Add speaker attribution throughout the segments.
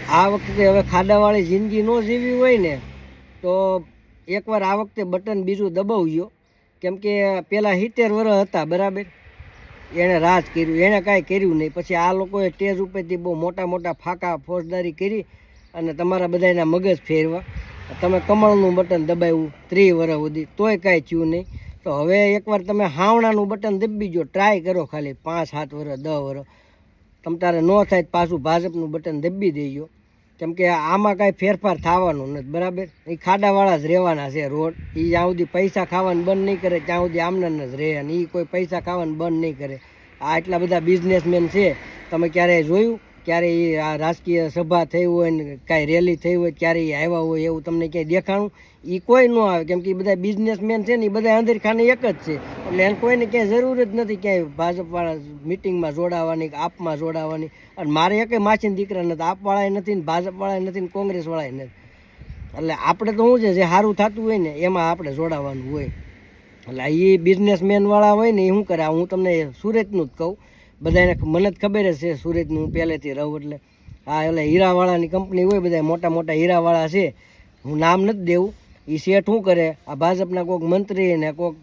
Speaker 1: આ વખતે હવે ખાડાવાળી જિંદગી ન જીવી હોય ને તો એકવાર આ વખતે બટન બીજું દબાવજો. કેમ કે પહેલાં 70 વર્ષ હતા બરાબર, એણે રાજ કર્યું, એણે કાંઈ કર્યું નહીં. પછી આ લોકોએ સ્ટેજ ઉપરથી બહુ મોટા મોટા ફાંકા ફોજદારી કરી અને તમારા બધાના મગજ ફેરવા. તમે કમળનું બટન દબાવ્યું 30 વર્ષ સુધી, તોય કાંઈ થયું નહીં. તો હવે એકવાર તમે હાવણાનું બટન દબીજો, ટ્રાય કરો ખાલી 5-7 વર્ષ 10 વર્ષ. તમ તારે ન થાય પાછું ભાજપનું બટન દબી દેજો. કેમ કે આમાં કાંઈ ફેરફાર થવાનું નથી બરાબર. એ ખાડાવાળા જ રહેવાના છે રોડ. એ જ્યાં સુધી પૈસા ખાવાનું બંધ નહીં કરે ત્યાં સુધી આમના જ રહે, અને એ કોઈ પૈસા ખાવાનું બંધ નહીં કરે. આ એટલા બધા બિઝનેસમેન છે, તમે ક્યારેય જોયું? ક્યારેય આ રાજકીય સભા થઈ હોય ને કાંઈ રેલી થઈ હોય ક્યારેય આવ્યા હોય એવું તમને ક્યાંય દેખાણું? એ કોઈ ન આવે. કેમ કે એ બધા બિઝનેસમેન છે ને, એ બધા અંદર ખાને એક જ છે. એટલે એને કોઈને ક્યાંય જરૂર જ નથી ક્યાંય ભાજપવાળા મિટિંગમાં જોડાવાની કે આપમાં જોડાવાની. અને મારે એકે માછીને દીકરા નથી, આપવાળાય નથી ને ભાજપવાળાય નથી ને કોંગ્રેસવાળાય નથી. એટલે આપણે તો શું છે, જે સારું થતું હોય ને એમાં આપણે જોડાવાનું હોય. એટલે એ બિઝનેસમેનવાળા હોય ને એ શું કરે, હું તમને સુરતનું જ કહું, બધાને મને જ ખબર જ છે સુરતનું, હું પહેલેથી રહું. એટલે હા, એટલે હીરાવાળાની કંપની હોય, બધા મોટા મોટા હીરાવાળા છે, હું નામ નથી દેવું. એ શેઠ શું કરે, આ ભાજપના કોઈક મંત્રી ને કોઈક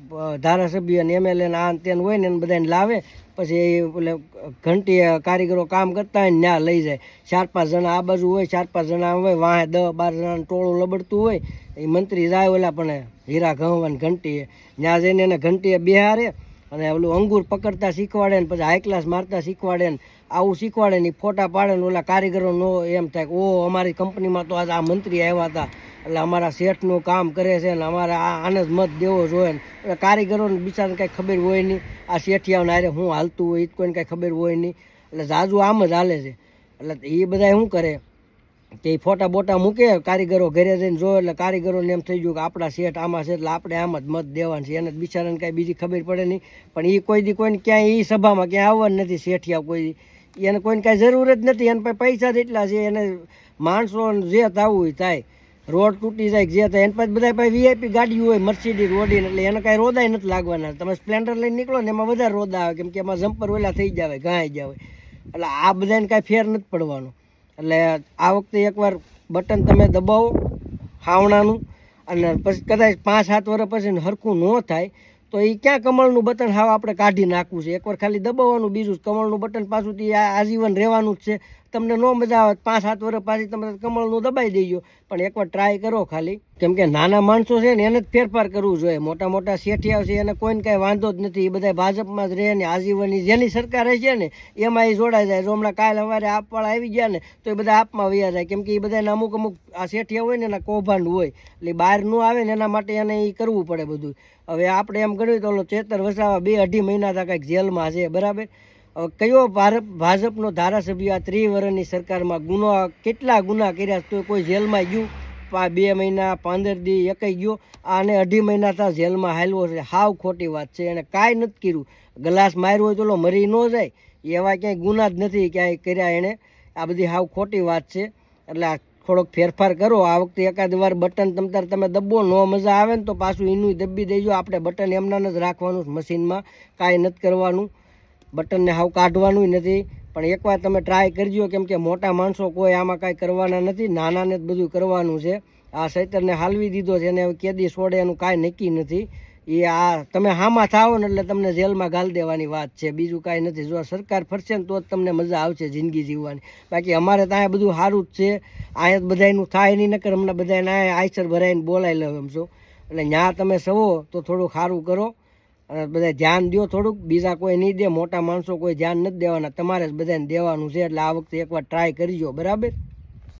Speaker 1: ધારાસભ્ય ને MLA ને આ તેન હોય ને બધાને લાવે. પછી એટલે ઘંટી કારીગરો કામ કરતા હોય ને ત્યાં લઈ જાય. 4-5 જણા આ બાજુ હોય, 4-5 જણા હોય, વાંહે 10-12 જણાનું ટોળું લબડતું હોય. એ મંત્રી જાય ઓલા પણ હીરા ઘઉંવાની ઘંટીએ, ત્યાં જઈને એને ઘંટીએ બેહારે અને ઓલું અંગૂર પકડતા શીખવાડે ને પછી હાઈ ક્લાસ મારતા શીખવાડે ને આવું શીખવાડે ને. ફોટા પાડે ને ઓલા કારીગરો નો એમ થાય કે ઓ અમારી કંપનીમાં તો આજે આ મંત્રી આવ્યા હતા, એટલે અમારા શેઠનું કામ કરે છે ને અમારે આને જ મત દેવો જોઈએ ને. એટલે કારીગરોને બિચારાને કાંઈ ખબર હોય નહીં, આ શેઠિયાઓને આરે શું હાલતું હોય એ કોઈને કાંઈ ખબર હોય નહીં. એટલે જાજુ આમ જ હાલે છે. એટલે એ બધા શું કરે કે એ ફોટા બોટા મૂકે, કારીગરો ઘરે જઈને જોવે. એટલે કારીગરોને એમ થઈ ગયું કે આપણા શેઠ આમાં છે એટલે આપણે આમ જ મત દેવાનું છે. એને બિચારાને કાંઈ બીજી ખબર પડે નહીં. પણ એ કોઈ દી કોઈને ક્યાંય એ સભામાં ક્યાંય આવવાનું નથી શેઠિયા કોઈ દી. એને કોઈને કાંઈ જરૂર જ નથી. એને પાસે પૈસા જ એટલા છે, એને માણસો જે થવું થાય, રોડ તૂટી જાય જે થાય, એની પાસે બધા પાસે VIP ગાડીઓ હોય, મર્સિડીઝ રોડીને. એટલે એને કાંઈ રોદાય નથી લાગવાના. તમે સ્પ્લેન્ડર લઈને નીકળો ને એમાં વધારે રોદા આવે, કેમ કે એમાં જમ્પર ઓલા થઈ જાય, ઘાઈ જાય. એટલે આ બધાને કાંઈ ફેર નથી પડવાનો. એટલે આ વખતે એકવાર બટન તમે દબાવો હાવણાનું, અને પછી કદાચ 5-7 વર્ષ પછી સરખું ન થાય તો એ ક્યાં કમળનું બટન હાવ આપણે કાઢી નાખવું છે. એકવાર ખાલી દબાવવાનું, બીજું કમળનું બટન પાછું આજીવન રહેવાનું જ છે. તમને ન મજા આવે 5-7 વર્ષ પાછી તમે કમળનું દબાઈ દેજો, પણ એકવાર ટ્રાય કરો ખાલી. કેમ કે નાના માણસો છે ને એને જ ફેરફાર કરવું જોઈએ. મોટા મોટા શેઠિયા છે એને કોઈને કાંઈ વાંધો જ નથી, એ બધા ભાજપમાં જ રહે ને આજીવનની જેની સરકાર છે ને એમાં એ જોડાઈ જાય. જો હમણાં કાલ સવારે આપવાળા આવી ગયા ને તો એ બધા આપમાં વયા જાય. કેમ કે એ બધાને અમુક આ શેઠિયા હોય ને એના કૌભાંડ હોય, એટલે બહાર ન આવે ને એના માટે એને એ કરવું પડે બધું. હવે આપણે એમ ગણ્યું તો ચેતર વસાવા 2-2.5 મહિના હતા કાંઈક જેલમાં છે બરાબર. હવે કયો ભાજપનો ધારાસભ્ય આ 30 વર્ષની સરકારમાં કેટલા ગુના કર્યા તો કોઈ જેલમાં ગયું? 2 મહિના 15 દી એકેય ગયો? આને 2.5 મહિના હતા જેલમાં હાલ્યો છે. હાવ ખોટી વાત છે. એને કાંઈ નથી કર્યું. ગ્લાસ માર્યો હોય તો મરી ન જાય, એવા ક્યાંય ગુના જ નથી ક્યાંય કર્યા એણે. આ બધી હાવ ખોટી વાત છે. એટલે થોડોક ફેરફાર કરો. આ વખતે એકાદ વાર બટન તમે દબો, ન મજા આવે ને તો પાછું એનું દબી દેજો. આપણે બટન એમના જ રાખવાનું મશીનમાં, કાંઈ નથી કરવાનું. બટનને હાવ કાઢવાનું નથી. પણ એકવાર તમે ટ્રાય કરજો. કેમ કે મોટા માણસો કોઈ આમાં કાંઈ કરવાના નથી, નાનાને જ બધું કરવાનું છે. આ સૈતરને હાલવી દીધો છે, એને હવે કેદી છોડે એનું કાંઈ નક્કી નથી. એ આ તમે હામાં થાવો ને એટલે તમને જેલમાં ગાલ દેવાની વાત છે, બીજું કાંઈ નથી. જો સરકાર ફરશે ને તો જ તમને મજા આવશે જિંદગી જીવવાની. બાકી અમારે ત્યાં બધું સારું જ છે. અહીંયા જ બધાનું થાય નહીં, નકર હમણાં બધાને આયસર ભરાઈને બોલાવી લો એમ છો. એટલે ત્યાં તમે સવો તો થોડું સારું કરો અને બધા ધ્યાન દો થોડુંક. બીજા કોઈ નહીં દે, મોટા માણસો કોઈ ધ્યાન નથી દેવાના, તમારે જ બધાને દેવાનું છે. એટલે આ વખતે એકવાર ટ્રાય કરજો બરાબર.